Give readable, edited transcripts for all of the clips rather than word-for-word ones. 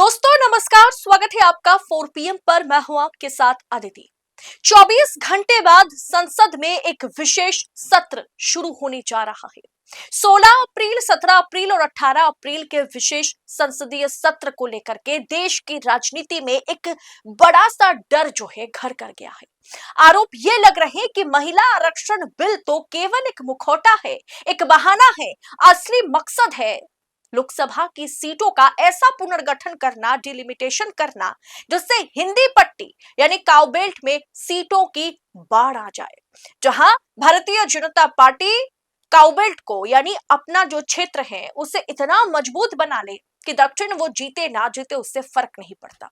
दोस्तों नमस्कार, स्वागत है आपका 4 PM पर। मैं हूं आपके साथ अदिति। 24 घंटे बाद संसद में एक विशेष सत्र शुरू होने जा रहा है। 16 अप्रैल, 17 अप्रैल और 18 अप्रैल के विशेष संसदीय सत्र को लेकर के देश की राजनीति में एक बड़ा सा डर जो है घर कर गया है। आरोप ये लग रहे हैं कि महिला आरक्षण बिल तो केवल एक मुखौटा है, एक बहाना है। असली मकसद है लोकसभा की सीटों का ऐसा पुनर्गठन करना, डिलिमिटेशन करना, जिससे हिंदी पट्टी यानी काउबेल्ट में सीटों की बाढ़ आ जाए। जहां भारतीय जनता पार्टी काउबेल्ट को यानी अपना जो क्षेत्र है उसे इतना मजबूत बना ले कि दक्षिण वो जीते ना जीते उससे फर्क नहीं पड़ता।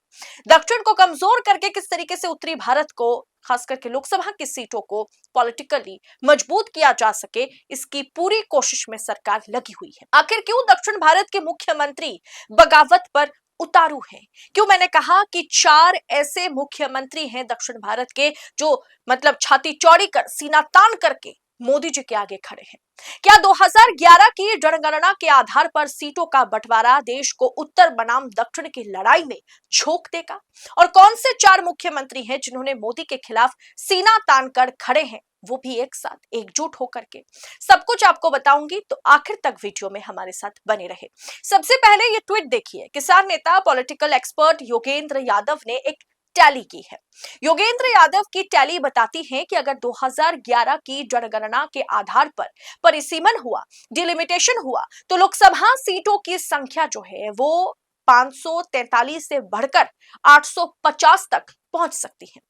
दक्षिण को कमजोर करके किस तरीके से उत्तरी भारत को, खास करके लोकसभा की सीटों को पॉलिटिकली मजबूत किया जा सके, इसकी पूरी कोशिश में सरकार लगी हुई है। आखिर क्यों दक्षिण भारत के मुख्यमंत्री बगावत पर उतारू हैं? क्यों मैंने कहा कि 4 ऐसे मुख्यमंत्री हैं दक्षिण भारत के जो मतलब छाती चौड़ी कर, सीना तान करके मोदी जी के आगे खड़े हैं। क्या 2011 की जनगणना के आधार पर सीटों का बंटवारा देश को उत्तर बनाम दक्षिण की लड़ाई में झोंक देगा? और कौन से 4 मुख्यमंत्री हैं जिन्होंने मोदी के खिलाफ सीना तान कर खड़े हैं, वो भी एक साथ एकजुट होकर के? सब कुछ आपको बताऊंगी, तो आखिर तक वीडियो में हमारे साथ बने रहे। सबसे पहले ये ट्वीट देखिए। किसान नेता, पॉलिटिकल एक्सपर्ट योगेंद्र यादव ने एक टैली की है। योगेंद्र यादव की टैली बताती है कि अगर 2011 की जनगणना के आधार पर परिसीमन हुआ, डिलिमिटेशन हुआ, तो लोकसभा सीटों की संख्या जो है वो 543 से बढ़कर 850 तक पहुंच सकती है।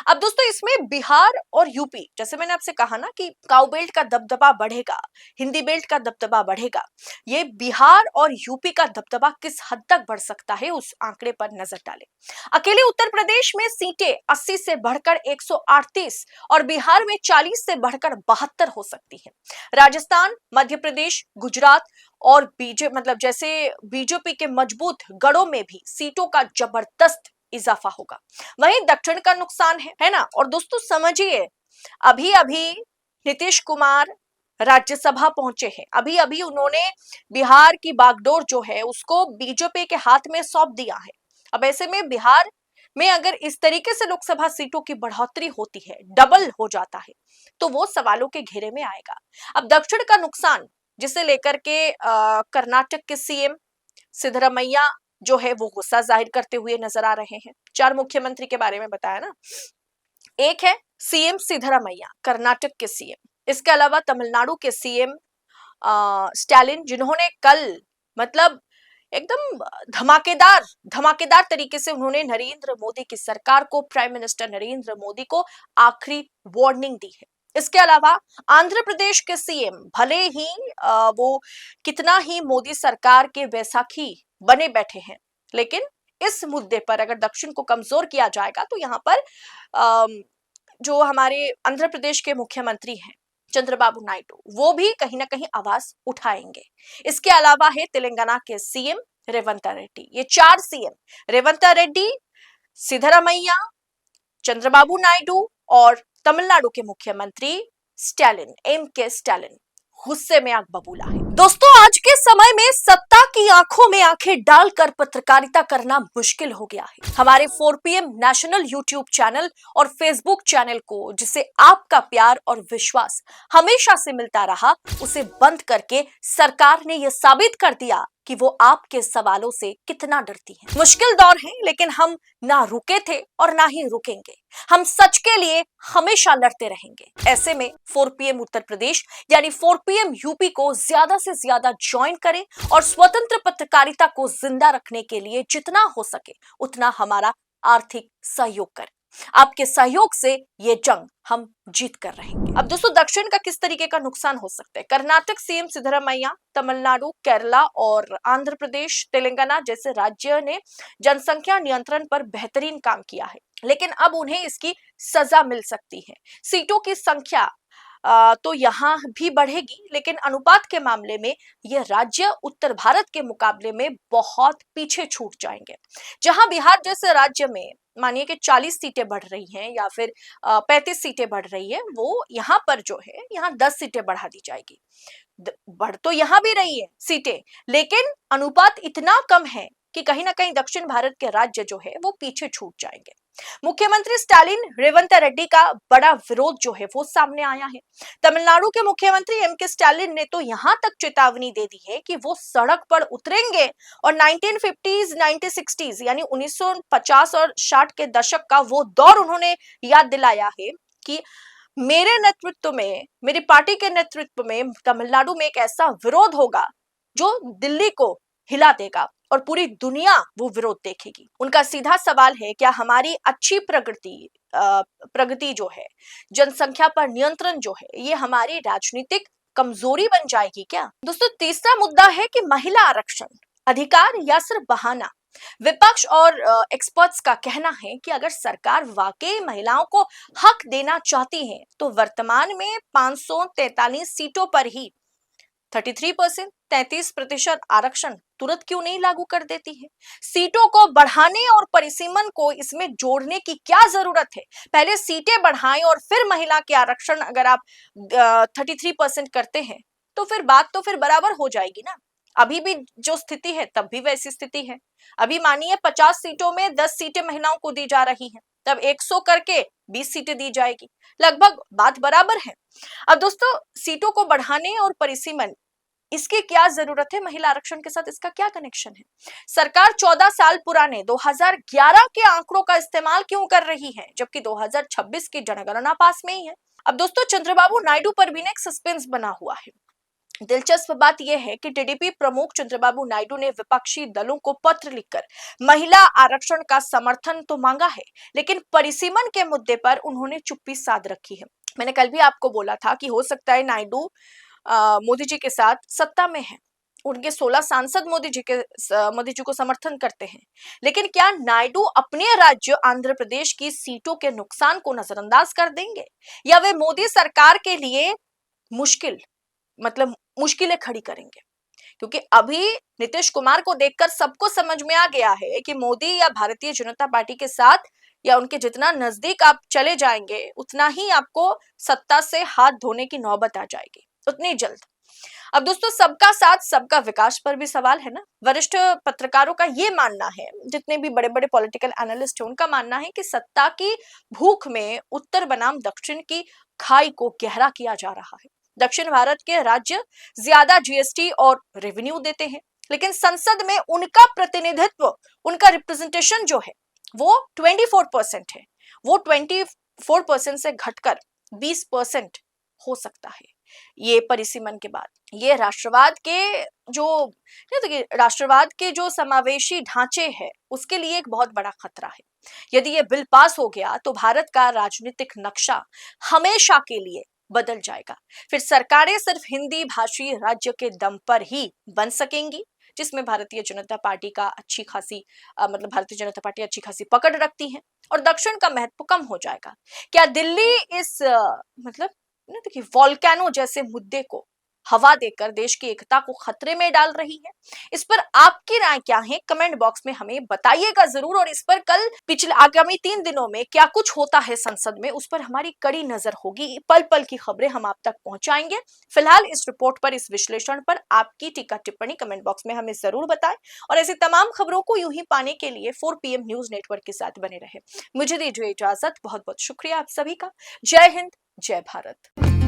अब दोस्तों इसमें बिहार और यूपी, जैसे मैंने आपसे कहा ना कि काउ बेल्ट का दबदबा बढ़ेगा, हिंदी बेल्ट का दबदबा बढ़ेगा, ये बिहार और यूपी का दबदबा किस हद तक बढ़ सकता है उस आंकड़े पर नजर डालें। अकेले उत्तर प्रदेश में सीटें 80 से बढ़कर 138 और बिहार में 40 से बढ़कर 72 हो सकती है। राजस्थान, मध्य प्रदेश, गुजरात और बीजेपी के मजबूत गढ़ों में भी सीटों का जबरदस्त इजाफा होगा। वहीं दक्षिण का नुकसान है ना। और दोस्तों समझिए, अभी अभी नीतीश कुमार राज्यसभा पहुंचे हैं। अभी अभी उन्होंने बिहार की बागडोर जो है उसको बीजेपी के हाथ में सौंप दिया है। अब ऐसे में बिहार में अगर इस तरीके से लोकसभा सीटों की बढ़ोतरी होती है, डबल हो जाता है, तो वो सवालों के घेरे में आएगा। अब दक्षिण का नुकसान जिसे लेकर के कर्नाटक के सीएम सिद्धरमैया जो है वो गुस्सा जाहिर करते हुए नजर आ रहे हैं। 4 मुख्यमंत्री के बारे में बताया ना। एक है सीएम सिद्धरमैया, कर्नाटक के सीएम। इसके अलावा तमिलनाडु के सीएम स्टालिन, जिन्होंने कल मतलब एकदम धमाकेदार धमाकेदार तरीके से उन्होंने नरेंद्र मोदी की सरकार को, प्राइम मिनिस्टर नरेंद्र मोदी को आखिरी वार्निंग दी है। इसके अलावा आंध्र प्रदेश के सीएम, भले ही वो कितना ही मोदी सरकार के वैसाखी बने बैठे हैं, लेकिन इस मुद्दे पर अगर दक्षिण को कमजोर किया जाएगा तो यहाँ पर जो हमारे आंध्र प्रदेश के मुख्यमंत्री हैं चंद्रबाबू नायडू, वो भी कहीं ना कहीं आवाज उठाएंगे। इसके अलावा है तेलंगाना के सीएम रेवंत रेड्डी। ये 4 सीएम, रेवंत रेड्डी, सिद्धरमैया, चंद्रबाबू नायडू और तमिलनाडु के मुख्यमंत्री स्टालिन, एम.के. स्टालिन, गुस्से में आग बबूला है। दोस्तों आज के समय में सत्ता की आंखों में आंखें डालकर पत्रकारिता करना मुश्किल हो गया है। हमारे 4 PM नेशनल यूट्यूब चैनल और फेसबुक चैनल को, जिसे आपका प्यार और विश्वास हमेशा से मिलता रहा, उसे बंद करके सरकार ने यह साबित कर दिया कि वो आपके सवालों से कितना डरती है। मुश्किल दौर है, लेकिन हम ना रुके थे और ना ही रुकेंगे। हम सच के लिए हमेशा लड़ते रहेंगे। ऐसे में 4 PM उत्तर प्रदेश यानी 4 PM यूपी को ज्यादा से ज्यादा ज्वाइन करें और स्वतंत्र पत्रकारिता को जिंदा रखने के लिए जितना हो सके उतना हमारा आर्थिक सहयोग करें। आपके सहयोग से ये जंग हम जीत कर रहेंगे। अब दोस्तों दक्षिण का किस तरीके का नुकसान हो सकता है? कर्नाटक सीएम सिद्धरमैया, तमिलनाडु, केरला और आंध्र प्रदेश, तेलंगाना जैसे राज्य ने जनसंख्या नियंत्रण पर बेहतरीन काम किया है, लेकिन अब उन्हें इसकी सजा मिल सकती है। सीटों की संख्या तो यहाँ भी बढ़ेगी, लेकिन अनुपात के मामले में ये राज्य उत्तर भारत के मुकाबले में बहुत पीछे छूट जाएंगे। जहां बिहार जैसे राज्य में मानिए कि 40 सीटें बढ़ रही हैं या फिर 35 सीटें बढ़ रही है, वो यहाँ पर जो है यहाँ 10 सीटें बढ़ा दी जाएगी। बढ़ तो यहाँ भी रही है सीटें, लेकिन अनुपात इतना कम है कि कहीं ना कहीं दक्षिण भारत के राज्य जो है वो पीछे छूट जाएंगे। मुख्यमंत्री स्टालिन रेवंत रेड्डी का बड़ा विरोध जो है वो सामने आया है। तमिलनाडु के मुख्यमंत्री एम.के. स्टालिन ने तो यहां तक चेतावनी दे दी है कि वो सड़क पर उतरेंगे और 1950s 1960s यानी 1950 और 60 के दशक का वो दौर उन्होंने याद दिलाया है कि मेरे नेतृत्व में, मेरी पार्टी के नेतृत्व में तमिलनाडु में एक ऐसा विरोध होगा जो दिल्ली को हिला देगा और पूरी दुनिया वो विरोध देखेगी। उनका सीधा सवाल है, क्या हमारी अच्छी प्रगति जो है, जनसंख्या पर नियंत्रण जो है, ये हमारी राजनीतिक कमजोरी बन जाएगी क्या? दोस्तों, तीसरा मुद्दा है कि महिला आरक्षण अधिकार या सिर्फ बहाना। विपक्ष और एक्सपर्ट्स का कहना है कि अगर सरकार वाकई महिलाओं को हक देना चाहती है तो वर्तमान में 543 सीटों पर ही 33% आरक्षण तुरंत क्यों नहीं लागू कर देती है? सीटों को बढ़ाने और परिसीमन को इसमें जोड़ने की क्या जरूरत है? पहले सीटें बढ़ाएं और फिर महिला के आरक्षण अगर आप 33% करते हैं तो फिर बात तो फिर बराबर हो जाएगी ना। अभी भी जो स्थिति है तब भी वैसी स्थिति है। अभी मानिए 50 सीटों में 10 सीटें महिलाओं को दी जा रही हैं, तब 100 करके 20 सीटें दी जाएगी, लगभग बात बराबर है। अब दोस्तों, सीटों को बढ़ाने और परिसीमन, इसकी क्या जरूरत है? महिला आरक्षण के साथ इसका क्या कनेक्शन है? सरकार 14 साल पुराने 2011 के आंकड़ों का इस्तेमाल क्यों कर रही है जबकि 2026 की जनगणना पास में ही है? अब दोस्तों, चंद्रबाबू नायडू पर भी एक सस्पेंस बना हुआ है। दिलचस्प बात यह है कि टीडीपी प्रमुख चंद्रबाबू नायडू ने विपक्षी दलों को पत्र लिखकर महिला आरक्षण का समर्थन तो मांगा है, लेकिन परिसीमन के मुद्दे पर उन्होंने चुप्पी साध रखी है। मैंने कल भी आपको बोला था कि हो सकता है नायडू मोदी जी के साथ सत्ता में है, उनके 16 सांसद मोदी जी को समर्थन करते हैं, लेकिन क्या नायडू अपने राज्य आंध्र प्रदेश की सीटों के नुकसान को नजरअंदाज कर देंगे या वे मोदी सरकार के लिए मुश्किलें खड़ी करेंगे? क्योंकि अभी नीतीश कुमार को देखकर सबको समझ में आ गया है कि मोदी या भारतीय जनता पार्टी के साथ या उनके जितना नजदीक आप चले जाएंगे उतना ही आपको सत्ता से हाथ धोने की नौबत आ जाएगी, उतनी जल्द। अब दोस्तों, सबका साथ सबका विकास पर भी सवाल है ना। वरिष्ठ पत्रकारों का ये मानना है, जितने भी बड़े बड़े पॉलिटिकल एनालिस्ट हैं उनका मानना है कि सत्ता की भूख में उत्तर बनाम दक्षिण की खाई को गहरा किया जा रहा है। दक्षिण भारत के राज्य ज्यादा जीएसटी और रेवेन्यू देते हैं, लेकिन संसद में उनका प्रतिनिधित्व, उनका रिप्रेजेंटेशन जो है वो 24% है। वो 24% से घटकर 20% हो सकता है ये परिसीमन के बाद। ये राष्ट्रवाद के जो समावेशी ढांचे है उसके लिए एक बहुत बड़ा खतरा है। यदि ये बिल पास हो गया तो भारत का राजनीतिक नक्शा हमेशा के लिए बदल जाएगा। फिर सरकारें सिर्फ हिंदी भाषी राज्य के दम पर ही बन सकेंगी, जिसमें भारतीय जनता पार्टी अच्छी खासी पकड़ रखती है और दक्षिण का महत्व कम हो जाएगा। क्या दिल्ली इस देखिए वोल्केनो जैसे मुद्दे को हवा देकर देश की एकता को खतरे में डाल रही है? इस पर आपकी राय क्या है? कमेंट बॉक्स में हमें बताइएगा जरूर। और इस पर आगामी 3 दिनों में क्या कुछ होता है संसद में, उस पर हमारी कड़ी नजर होगी। पल पल की खबरें हम आप तक पहुंचाएंगे। फिलहाल इस रिपोर्ट पर, इस विश्लेषण पर आपकी टीका टिप्पणी कमेंट बॉक्स में हमें जरूर बताएं और ऐसी तमाम खबरों को यूं ही पाने के लिए 4 PM न्यूज नेटवर्क के साथ बने रहे। मुझे दीजिए इजाजत। बहुत बहुत शुक्रिया आप सभी का। जय हिंद, जय भारत।